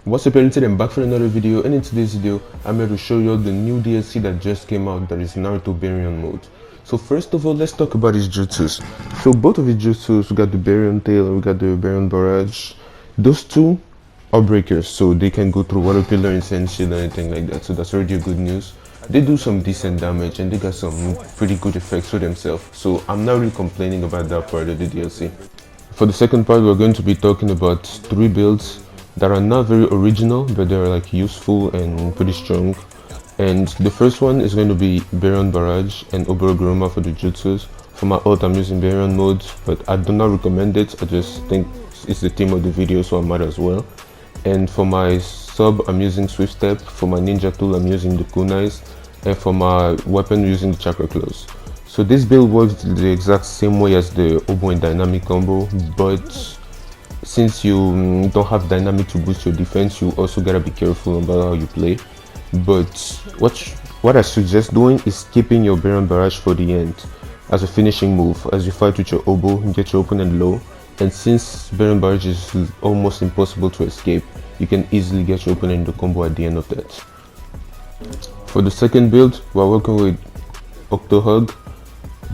What's up everyone, I'm back for another video, and in today's video I'm here to show you all the new DLC that just came out, that is Naruto BARYON mode. So first of all, let's talk about his jutsus. So both of his jutsus, we got the BARYON tail, we got the BARYON barrage. Those two are breakers, so they can go through water pillar, insane shit, or anything like that, so that's already good news. They do some decent damage and they got some pretty good effects for themselves, so I'm not really complaining about that part of the DLC. For the second part, we're going to be talking about 3 builds that are not very original, but they're like useful and pretty strong. And the first one is going to be BARYON barrage and Oborogoroma for the jutsus. For my ult, I'm using BARYON mode, but I do not recommend it. I just think it's the theme of the video, so I might as well. And for my sub, I'm using Swift Step. For my ninja tool, I'm using the kunais, and for my weapon, I'm using the chakra claws. So this build works the exact same way as the Obo and dynamic combo, but since you don't have dynamic to boost your defense, you also gotta be careful about how you play. But what I suggest doing is keeping your BARYON barrage for the end as a finishing move. As you fight with your Obo, get your opponent low, and since BARYON barrage is almost impossible to escape, you can easily get your opponent in the combo at the end of that. For the second build, we're working with Octo Hug,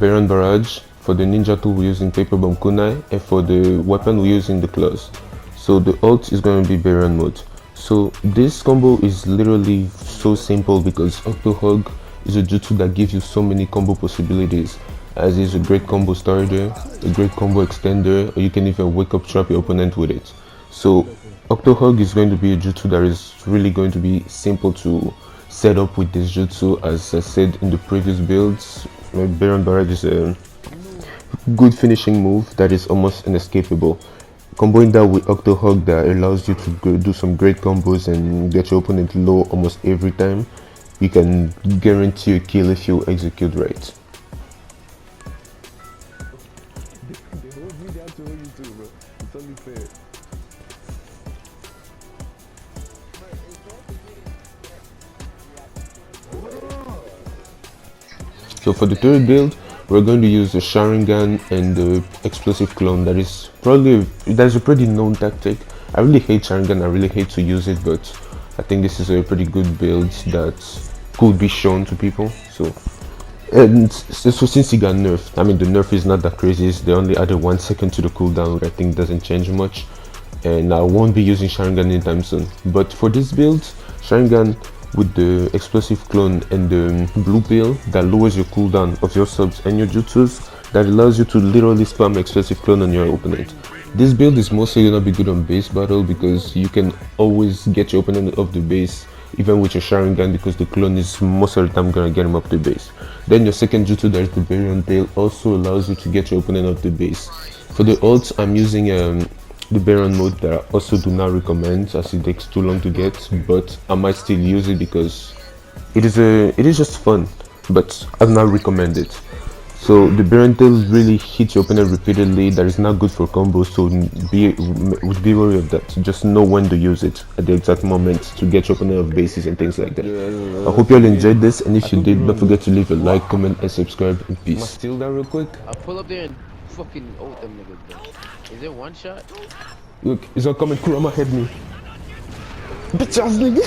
BARYON barrage. For the ninja tool, we're using paper bomb kunai, and for the weapon, we're using the claws. So the ult is going to be BARYON mode. So this combo is literally so simple because Octo Hug is a jutsu that gives you so many combo possibilities, as is a great combo starter, a great combo extender, or you can even wake up trap your opponent with it. So Octo Hug is going to be a jutsu that is really going to be simple to set up with this jutsu. As I said in the previous builds, BARYON barrage is a good finishing move that is almost inescapable. Combine that with Octo Hug that allows you to do some great combos and get your opponent low almost every time. You can guarantee a kill if you execute right. So for the third build, we're going to use the sharingan and the explosive clone. That's a pretty known tactic. I really hate sharingan, I really hate to use it, but I think this is a pretty good build that could be shown to people. So since he got nerfed, I mean the nerf is not that crazy, they only added 1 second to the cooldown, which I think doesn't change much, and I won't be using sharingan anytime soon. But for this build, sharingan with the explosive clone and the blue pill that lowers your cooldown of your subs and your jutsus, that allows you to literally spam explosive clone on your opponent. This build is mostly gonna be good on base battle because you can always get your opponent off the base even with your sharingan, because the clone is most of the time gonna get him up the base. Then your second jutsu, that is the BARYON tail, also allows you to get your opponent off the base. For the ults, I'm using the BARYON mode that I also do not recommend as it takes too long to get, but I might still use it because it is just fun, but I do not recommend it. So the BARYON tail really hits your opponent repeatedly. That is not good for combos, so be wary of that. Just know when to use it at the exact moment to get your opponent off bases and things like that. I hope you all enjoyed this, and if you did, don't forget to leave a like, comment, and subscribe, and peace. Steal that real quick. I'll pull up there and fucking ult them niggas, bro. Is it one shot? Look, he's gonna come and Kurama head me. Bitch ass nigga.